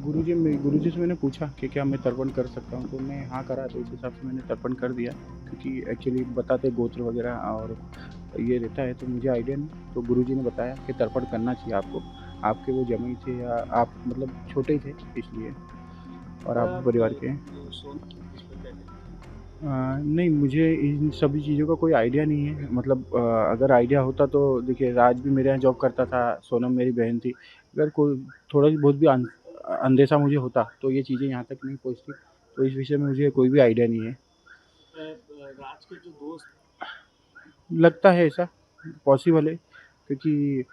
गुरुजी से मैंने पूछा कि क्या मैं तर्पण कर सकता हूँ? तो उन्होंने हाँ करा, तो इस हिसाब से मैंने तर्पण कर दिया, क्योंकि एक्चुअली बताते गोत्र वगैरह और ये रहता है, तो मुझे आइडिया नहीं। तो गुरुजी ने बताया कि तर्पण करना चाहिए आपको। आपके वो जमाई थे या आप मतलब छोटे ही थे इसलिए, और और आप भी आप परिवार के हैं। जो सोना इस पर क्या कहते नहीं, मुझे इन सभी चीज़ों का कोई आइडिया नहीं है। मतलब अगर आइडिया होता तो देखिए, राज भी मेरे यहाँ जॉब करता था, सोनम मेरी बहन थी। अगर कोई थोड़ा बहुत भी अंदेशा मुझे होता, तो ये चीज़ें यहाँ तक नहीं पहुँचती। तो इस विषय में मुझे कोई भी आइडिया नहीं है। राज के जो दोस्त लगता है ऐसा पॉसिबल है, क्योंकि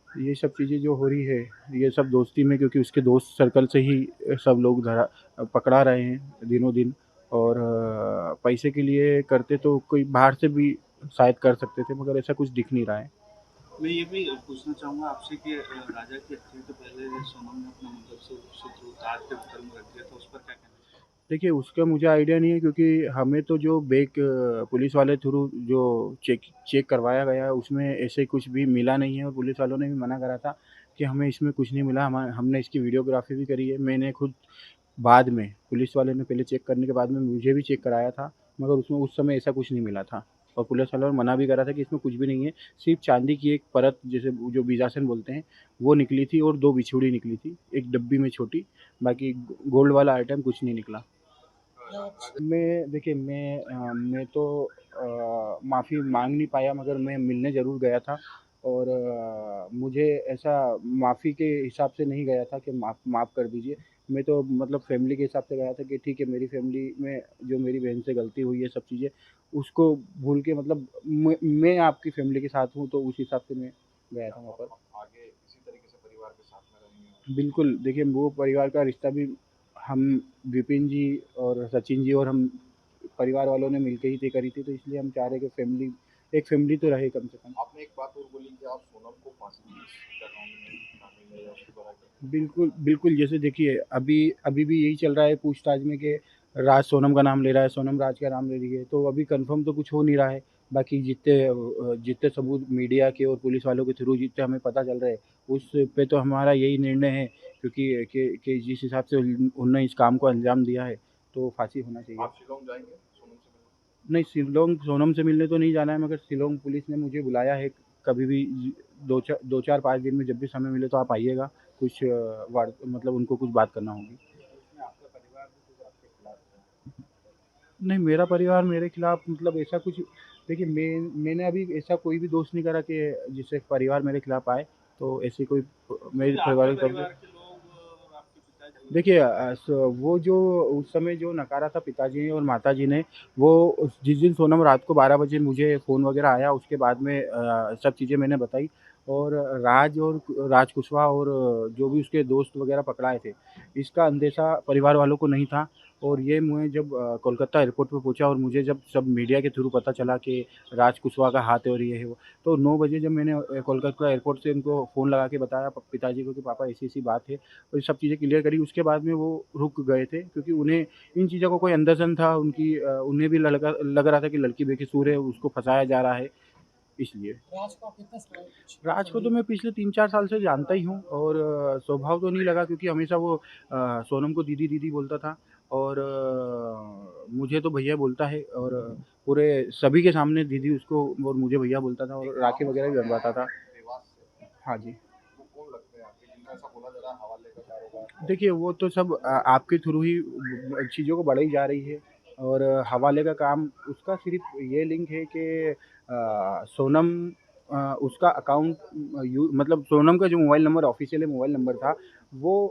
ये सब चीज़ें जो हो रही है, ये सब दोस्ती में, क्योंकि उसके दोस्त सर्कल से ही सब लोग धरा पकड़ा रहे हैं दिनों दिन। और पैसे के लिए करते तो कोई बाहर से भी शायद कर सकते थे, मगर ऐसा कुछ दिख नहीं रहा है। मैं ये भी पूछना चाहूँगा आपसे कि राजा की हत्या के पहले सोनम ने अपना मतलब से जो ताज के होटल में रख दिया था, उस पर क्या कहना चाहिए? देखिए, उसका मुझे आइडिया नहीं है, क्योंकि हमें तो जो बैग पुलिस वाले थ्रू जो चेक चेक करवाया गया है, उसमें ऐसे कुछ भी मिला नहीं है, और पुलिस वालों ने भी मना करा था कि हमें इसमें कुछ नहीं मिला। हमने इसकी वीडियोग्राफी भी करी है। मैंने खुद बाद में, पुलिस वाले ने पहले चेक करने के बाद में मुझे भी चेक कराया था, मगर उसमें उस समय ऐसा कुछ नहीं मिला था। और पुलिस वालों ने मना भी करा था कि इसमें कुछ भी नहीं है, सिर्फ चांदी की एक परत, जैसे जो बीजासन बोलते हैं, वो निकली थी, और दो बिछुड़ी निकली थी एक डब्बी में छोटी। बाकी गोल्ड वाला आइटम कुछ नहीं निकला। मैं देखिए, मैं तो माफ़ी माँग नहीं पाया, मगर मैं मिलने ज़रूर गया था। और मुझे ऐसा माफ़ी के हिसाब से नहीं गया था कि माफ़ कर दीजिए। मैं तो मतलब फैमिली के हिसाब से गया था कि ठीक है, मेरी फैमिली में जो मेरी बहन से गलती हुई है, सब चीज़ें उसको भूल के, मतलब मैं आपकी फैमिली के साथ हूँ, तो उस हिसाब से मैं गया था वहाँ पर। आगे इसी तरीके से परिवार के साथ में रहेंगे। बिल्कुल, देखिए वो परिवार का रिश्ता भी हम, विपिन जी और सचिन जी और हम परिवार वालों ने मिलके ही तय करी थी, तो इसलिए हम चाह रहे कि फैमिली, एक फैमिली तो रहे कम से कम। आपने एक बात और बोली कि आप सोनम को फांसी करवाने में शामिल है या उसके द्वारा क्या? बिल्कुल, बिल्कुल। जैसे देखिए, अभी अभी भी यही चल रहा है पूछताछ में कि राज सोनम का नाम ले रहा है, सोनम राज का नाम ले रही है, तो अभी कन्फर्म तो कुछ हो नहीं रहा है। बाकी जितने सबूत मीडिया के और पुलिस वालों के थ्रू जितने हमें पता चल रहा है, उस पे तो हमारा यही निर्णय है, क्योंकि कि जिस हिसाब से उन्होंने इस काम को अंजाम दिया है, तो फांसी होना चाहिए। आप शिलोंग जाएंगे सोनम से मिलने? नहीं, शिलोंग सोनम से मिलने तो नहीं जाना है, मगर शिलोंग पुलिस ने मुझे बुलाया है। कभी भी 2-4-5 दिन में जब भी समय मिले तो आप आइएगा। कुछ मतलब उनको कुछ बात करना होगी। उसमें आपका परिवार भी कुछ आपके खिलाफ है? नहीं, मेरा परिवार मेरे खिलाफ मतलब ऐसा कुछ, देखिए, मैंने अभी ऐसा कोई भी दोष नहीं करा कि जिससे परिवार मेरे खिलाफ आए। तो ऐसी कोई मेरे आपके परिवार की तरफ परिवार से, के लोग और आपके पिताजी देखिए, वो जो उस समय जो नकारा था पिताजी ने और माताजी ने, वो जिस दिन सोनम रात को 12 बजे मुझे फ़ोन वगैरह आया, उसके बाद में सब चीज़ें मैंने बताई। और राज कुशवाहा और जो भी उसके दोस्त वगैरह पकड़ाए थे, इसका अंदेशा परिवार वालों को नहीं था। और ये मैं जब कोलकाता एयरपोर्ट पे पहुंचा, और मुझे जब सब मीडिया के थ्रू पता चला कि राज कुशवाहा का हाथ है और ये है वो, तो 9 बजे जब मैंने कोलकाता एयरपोर्ट से उनको फ़ोन लगा के बताया पिताजी को कि पापा ऐसी-ऐसी बात है, और ये सब चीज़ें क्लियर करी, उसके बाद में वो रुक गए थे, क्योंकि उन्हें इन चीज़ों का कोई अंदाज़ा था। उन्हें भी लग रहा था कि लड़की बेकसूर है, उसको फँसाया जा रहा है, इसलिए। राज को तो मैं पिछले 3-4 साल से जानता ही हूँ, और स्वभाव तो नहीं लगा, क्योंकि हमेशा वो सोनम को दीदी-दीदी बोलता था, और मुझे तो भैया बोलता है, और पूरे सभी के सामने दीदी उसको और मुझे भैया बोलता था, और राखी वगैरह भी बनवाता था। हाँ जी। वो कौन लगते हैं आपके, जिनका ऐसा बोला जा रहा है हवाले का कारोबार? देखिए, वो तो सब आपके थ्रू ही चीज़ों को बढ़ाई जा रही है। और हवाले का काम उसका सिर्फ़ ये लिंक है कि सोनम, उसका अकाउंट मतलब सोनम का जो mobile number official mobile number था, वो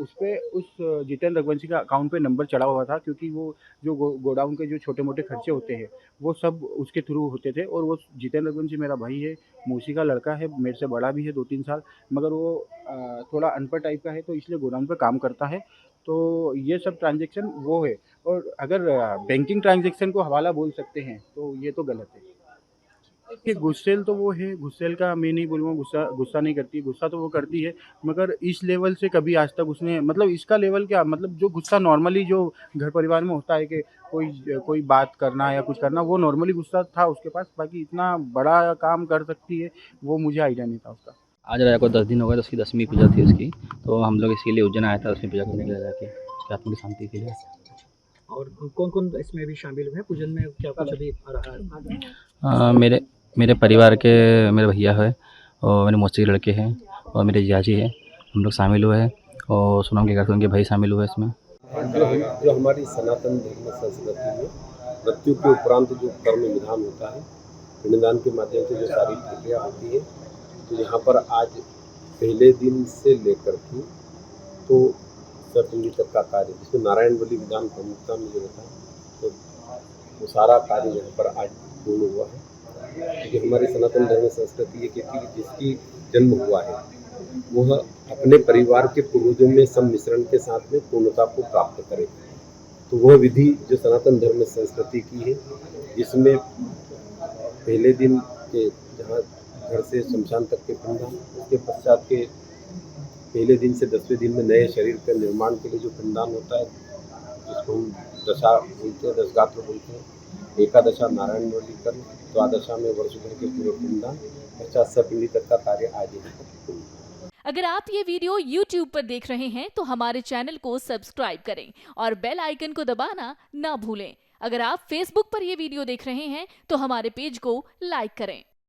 उसपे उस जितेंद्र रघुवंशी का अकाउंट पे नंबर चढ़ा हुआ था, क्योंकि वो जो गोडाउन के जो छोटे-मोटे खर्चे होते हैं, वो सब उसके थ्रू होते थे। और वो जितेंद्र रघुवंशी मेरा भाई है, मौसी का लड़का है, मेरे से बड़ा भी है 2-3 साल, मगर वो थोड़ा अनपढ़ टाइप का है, तो इसलिए गोडाउन पे काम करता है। तो ये सब ट्रांज़ैक्शन वो है। और अगर बैंकिंग ट्रांज़ैक्शन को हवाला बोल सकते हैं, तो ये तो गलत है। देखिए, गुस्सैल तो वो है, गुस्सैल का मैं नहीं बोलूँगा, गुस्सा गुस्सा नहीं करती, गुस्सा तो वो करती है, मगर इस लेवल से कभी आज तक उसने, मतलब इसका लेवल क्या, मतलब जो गुस्सा नॉर्मली जो घर परिवार में होता है कि कोई कोई बात करना या कुछ करना, वो नॉर्मली गुस्सा था उसके पास। बाकी इतना बड़ा काम कर सकती है, वो मुझे आइडिया नहीं था उसका। आज राजा को 10 दिन हो गए, तो उसकी 10वीं पूजा थी उसकी, तो हम लोग इसके लिए उज्जैन आया था, उसमें पूजा करने के लिए राजा की उसकी आत्मा की शांति के लिए। और कौन-कौन इसमें भी शामिल हुए हैं? पूजन में क्या कुछ अभी आ रहा है? मेरे मेरे परिवार के मेरे भैया है और मेरे मौसी के लड़के हैं और मेरे जियाजी हैं, हम लोग शामिल हुए हैं और सोनम के घर से उनके भाई शामिल हुए इसमें। जो हमारी सनातन धर्म संस्कृति में मृत्यु के उपरांत जो कर्म विधान होता है, पिंडदान के माध्यम से जो सारी प्रक्रिया होती है, तो यहाँ पर आज पहले दिन से लेकर के तो सप्तमी तक का कार्य, जिसमें नारायण बलि विधान प्रमुखता में जो होता है, तो वो सारा कार्य यहाँ पर आज पूर्ण हुआ है। क्योंकि हमारी सनातन धर्म संस्कृति ये कहती है कि जिसकी जन्म हुआ है वह अपने परिवार के पूर्वजों में सम्मिश्रण के साथ में पूर्णता को प्राप्त करे। तो वह विधि जो सनातन धर्म संस्कृति की है, जिसमें पहले दिन के जहाँ घर से शमशान तक के पिंडदान, उसके पश्चात के पहले दिन से 10वें दिन में नए शरीर के निर्माण के लिए जो पिंडदान होता है, जिसको हम दशा बोलते हैं, दशगात्र बोलते हैं, एकादशा नारायण बलि कर्म, द्वादशा में वर्ष भर के पूरे पिंडदान, पश्चात सपिंडी तक का कार्य आज यहाँ पर पूर्ण। अगर आप ये वीडियो YouTube पर देख रहे हैं तो हमारे चैनल को सब्सक्राइब करें और बेल आइकन को दबाना ना भूलें। अगर आप Facebook पर ये वीडियो देख रहे हैं तो हमारे पेज को लाइक करें।